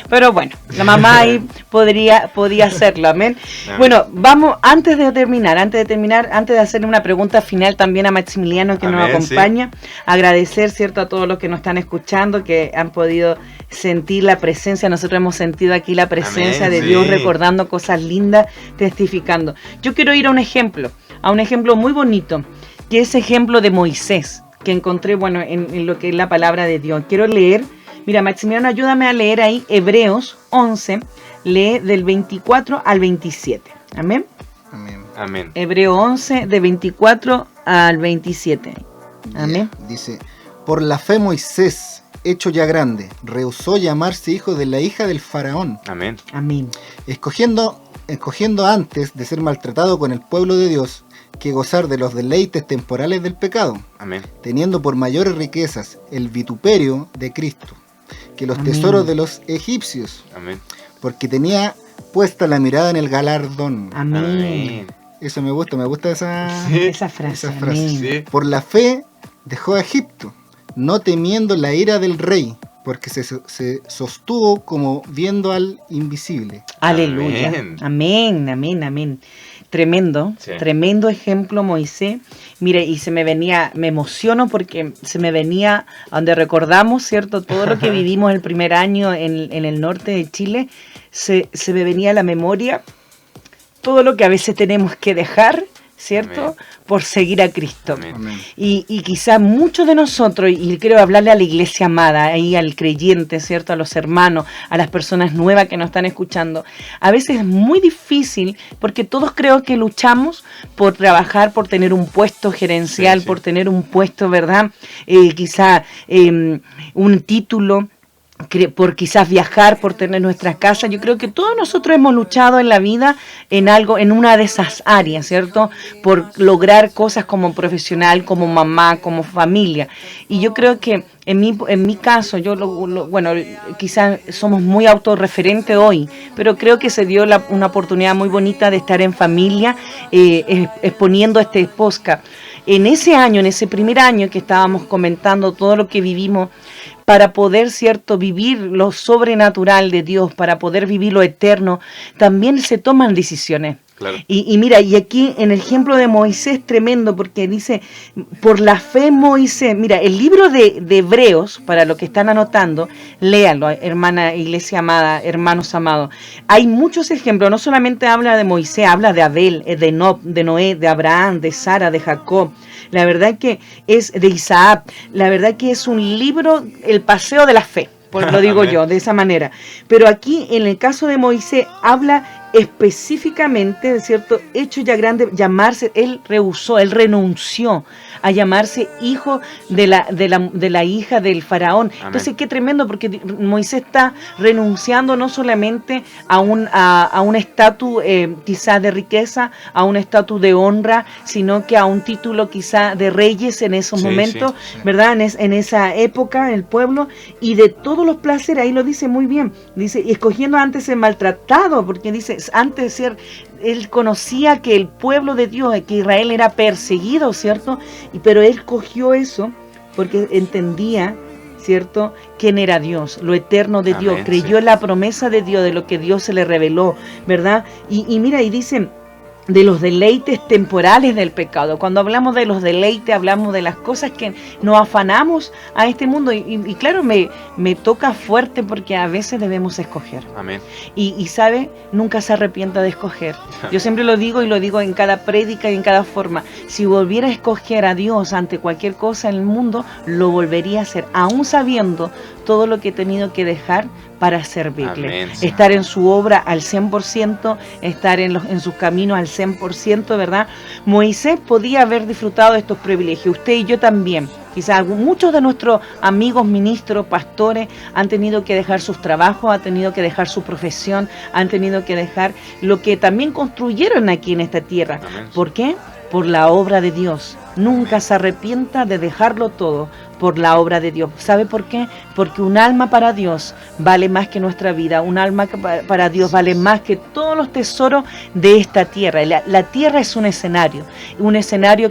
Pero bueno, la mamá ahí podía hacerlo, amén. Amén. Bueno, vamos, antes de terminar, antes de hacerle una pregunta final también a Maximiliano que nos Amén, acompaña, agradecer, ¿cierto?, a todos los que nos están escuchando, que han podido sentir la presencia. Nosotros hemos sentido aquí la presencia Amén, de sí. Dios, recordando cosas lindas, testificando. Yo quiero ir a un ejemplo muy bonito, que es ejemplo de Moisés, que encontré, bueno, en lo que es la palabra de Dios. Quiero leer, mira, Maximiliano, ayúdame a leer ahí Hebreos 11, lee del 24 al 27. Amén. Amén. Amén. Hebreo 11, de 24 al 27. Amén. Ya, dice, por la fe Moisés, hecho ya grande, rehusó llamarse hijo de la hija del faraón, Amén. Amén. escogiendo antes de ser maltratado con el pueblo de Dios que gozar de los deleites temporales del pecado, Amén. teniendo por mayores riquezas el vituperio de Cristo que los Amén. tesoros de los egipcios, Amén. porque tenía puesta la mirada en el galardón. Amén. Amén. Eso me gusta esa, Sí. Esa frase. esa frase. Amén. Sí. Por la fe dejó a Egipto, no temiendo la ira del rey, porque se sostuvo como viendo al invisible. Aleluya. Amén. Amén, amén, amén. Tremendo, Sí. tremendo ejemplo, Moisés. Mire, y me emociono porque se me venía, donde recordamos, ¿cierto? Todo lo que vivimos el primer año en el norte de Chile, se me venía a la memoria todo lo que a veces tenemos que dejar, ¿cierto? Amén. Por seguir a Cristo. Amén. Amén. Y quizás muchos de nosotros, y quiero hablarle a la iglesia amada, ahí al creyente, ¿cierto? A los hermanos, a las personas nuevas que nos están escuchando, a veces es muy difícil porque todos creo que luchamos por trabajar, por tener un puesto gerencial, Sí, sí. por tener un puesto, ¿verdad? Quizá un título, por quizás viajar, por tener nuestras casas. Yo creo que todos nosotros hemos luchado en la vida en algo, en una de esas áreas, ¿cierto? Por lograr cosas como profesional, como mamá, como familia. Y yo creo que en mi caso, bueno, quizás somos muy autorreferentes hoy, pero creo que se dio una oportunidad muy bonita de estar en familia, exponiendo este podcast. En ese año, en ese primer año que estábamos comentando todo lo que vivimos, para poder, ¿cierto?, vivir lo sobrenatural de Dios, para poder vivir lo eterno, también se toman decisiones. Claro. Y mira, y aquí en el ejemplo de Moisés tremendo, porque dice, por la fe Moisés, mira, el libro de Hebreos, para los que están anotando, léanlo, hermana iglesia amada, hermanos amados. Hay muchos ejemplos, no solamente habla de Moisés, habla de Abel, de Noé, de Abraham, de Sara, de Jacob. La verdad que es de Isaac, la verdad que es un libro, el paseo de la fe, pues lo digo Amén. yo, de esa manera. Pero aquí, en el caso de Moisés, habla específicamente, ¿cierto? Hecho ya grande, llamarse, él rehusó, él renunció a llamarse hijo de la hija del faraón. Amén. Entonces, qué tremendo, porque Moisés está renunciando no solamente a un estatus quizás de riqueza, a un estatus de honra, sino que a un título quizá de reyes en esos Sí, momentos, sí. ¿verdad? En esa época, el pueblo, y de todos los placeres, ahí lo dice muy bien, dice, y escogiendo antes ser maltratado, porque dice, antes de ser, él conocía que el pueblo de Dios, que Israel era perseguido, ¿cierto? Pero él cogió eso porque entendía, ¿cierto? ¿Quién era Dios? Lo eterno de Dios. Amén, Creyó sí. en la promesa de Dios, de lo que Dios se le reveló, ¿verdad? Y mira, y dice de los deleites temporales del pecado. Cuando hablamos de los deleites, hablamos de las cosas que nos afanamos a este mundo. Y claro, me toca fuerte porque a veces debemos escoger. Amén. Y sabe, nunca se arrepienta de escoger. Yo siempre lo digo y lo digo en cada prédica y en cada forma. Si volviera a escoger a Dios ante cualquier cosa en el mundo, lo volvería a hacer, aún sabiendo todo lo que he tenido que dejar para servirle. Amén. Estar en su obra al 100%, estar en sus caminos al 100%, ¿verdad? Moisés podía haber disfrutado de estos privilegios, usted y yo también. Quizás muchos de nuestros amigos, ministros, pastores han tenido que dejar sus trabajos, han tenido que dejar su profesión, han tenido que dejar lo que también construyeron aquí en esta tierra. Amén. ¿Por qué? Por la obra de Dios. Nunca se arrepienta de dejarlo todo por la obra de Dios. ¿Sabe por qué? Porque un alma para Dios vale más que nuestra vida. Un alma para Dios vale más que todos los tesoros de esta tierra. La tierra es un escenario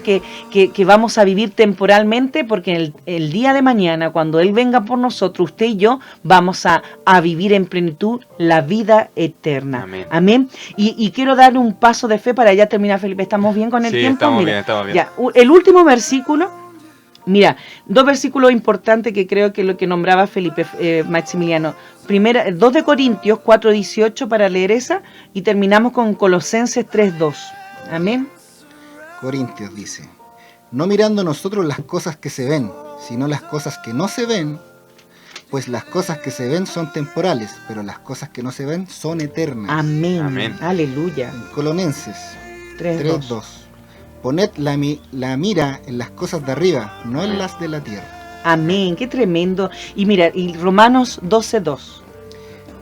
que vamos a vivir temporalmente, porque el día de mañana, cuando Él venga por nosotros, usted y yo vamos a vivir en plenitud la vida eterna. Amén. Amén. Y quiero darle un paso de fe para ya terminar, Felipe. ¿Estamos bien con el Sí, tiempo? estamos Mira, bien, estamos bien. Ya, el último versículo. Mira, dos versículos importantes que creo que lo que nombraba Felipe, Maximiliano. Primera, 2 de Corintios 4:18 para leer esa, y terminamos con Colosenses 3:2. Amén. Corintios dice: no mirando nosotros las cosas que se ven, sino las cosas que no se ven, pues las cosas que se ven son temporales, pero las cosas que no se ven son eternas. Amén. Amén. Aleluya. En Colosenses 3:2. 3:2. Poned la mira en las cosas de arriba, no en las de la tierra. Amén. Qué tremendo. Y mira, y Romanos 12:2.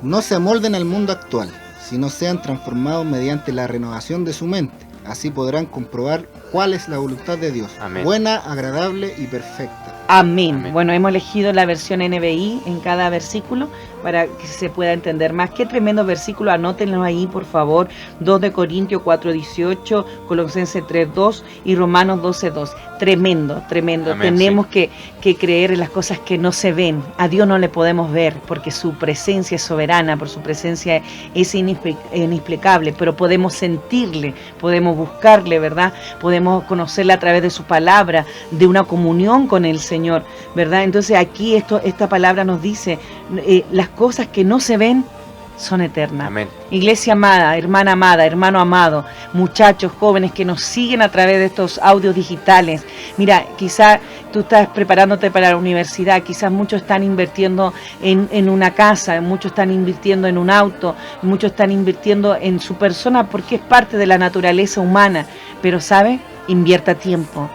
No se amolden al mundo actual, sino sean transformados mediante la renovación de su mente. Así podrán comprobar cuál es la voluntad de Dios, Amén. buena, agradable y perfecta. Amén. Amén. Bueno, hemos elegido la versión NBI en cada versículo para que se pueda entender más. Qué tremendo versículo, anótenlo ahí, por favor. 2 de Corintios 4:18, Colosenses 3:2 y Romanos 12:2. Tremendo, tremendo. Amén, Tenemos que creer en las cosas que no se ven. A Dios no le podemos ver porque su presencia es soberana, por su presencia es inexplicable, pero podemos sentirle, podemos buscarle, ¿verdad? Podemos conocerle a través de su palabra, de una comunión con el Señor, ¿verdad? Entonces aquí esta palabra nos dice, las cosas que no se ven son eternas. Amén. Iglesia amada, hermano amado, muchachos jóvenes que nos siguen a través de estos audios digitales. Mira, quizás tú estás preparándote para la universidad, quizás muchos están invirtiendo en una casa, muchos están invirtiendo en un auto, muchos están invirtiendo en su persona porque es parte de la naturaleza humana. Pero ¿sabe? Invierta tiempo,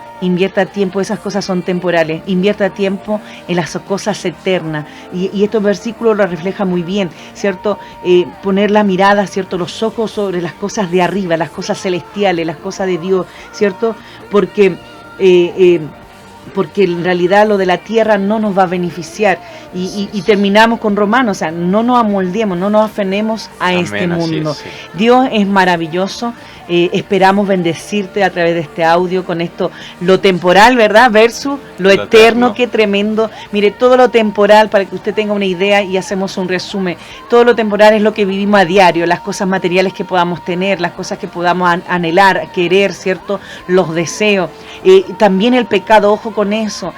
esas cosas son temporales, invierta tiempo en las cosas eternas, y estos versículos lo reflejan muy bien, ¿cierto? Poner la mirada, ¿cierto? Los ojos sobre las cosas de arriba, las cosas celestiales, las cosas de Dios, ¿cierto? Porque en realidad lo de la tierra no nos va a beneficiar, y terminamos con Romanos, o sea, no nos amoldemos, no nos afanemos a Amén, este así mundo. es, sí. Dios es maravilloso. Esperamos bendecirte a través de este audio con esto, lo temporal, ¿verdad? Versus lo eterno. Qué tremendo. Mire, todo lo temporal, para que usted tenga una idea y hacemos un resumen, todo lo temporal es lo que vivimos a diario, las cosas materiales que podamos tener, las cosas que podamos anhelar, querer, ¿cierto? Los deseos. También el pecado, ojo con eso.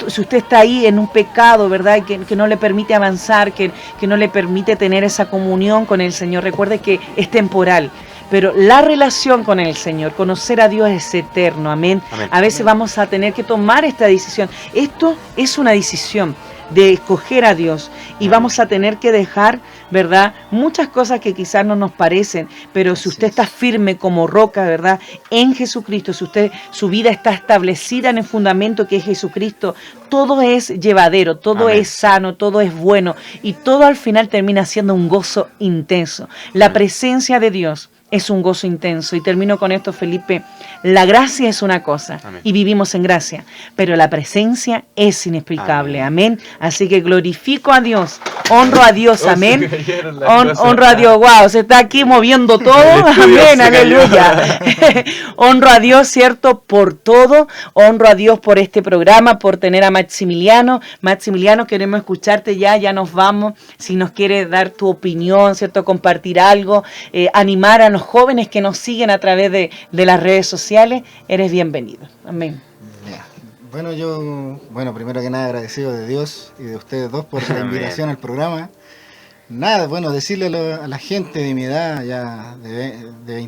Si usted está ahí en un pecado, ¿verdad? Que no le permite avanzar, que no le permite tener esa comunión con el Señor, recuerde que es temporal. Pero la relación con el Señor, conocer a Dios es eterno, amén. Amén. A veces vamos a tener que tomar esta decisión. Esto es una decisión de escoger a Dios, y vamos a tener que dejar, ¿verdad? Muchas cosas que quizás no nos parecen, pero si usted está firme como roca, ¿verdad? En Jesucristo, si su vida está establecida en el fundamento que es Jesucristo, todo es llevadero, todo Amén. es sano, todo es bueno, y todo al final termina siendo un gozo intenso. La presencia de Dios es un gozo intenso. Y termino con esto, Felipe. La gracia es una cosa, amén, y vivimos en gracia, pero la presencia es inexplicable. Amén. Así que glorifico a Dios honro a Dios, Oh, se amén. cayeron las cosas. Honro a Dios, wow, se está aquí moviendo todo, El estudio amén, se cayó. aleluya. Honro a Dios, ¿cierto? Por todo, honro a Dios por este programa, por tener a Maximiliano. Maximiliano, queremos escucharte ya nos vamos. Si nos quieres dar tu opinión, ¿cierto? Compartir algo, animar a los jóvenes que nos siguen a través de las redes sociales, eres bienvenido. Amén. Ya. Bueno, primero que nada agradecido de Dios y de ustedes dos por la Amén. invitación al programa. Nada, bueno, decirle a la gente de mi edad, ya de 29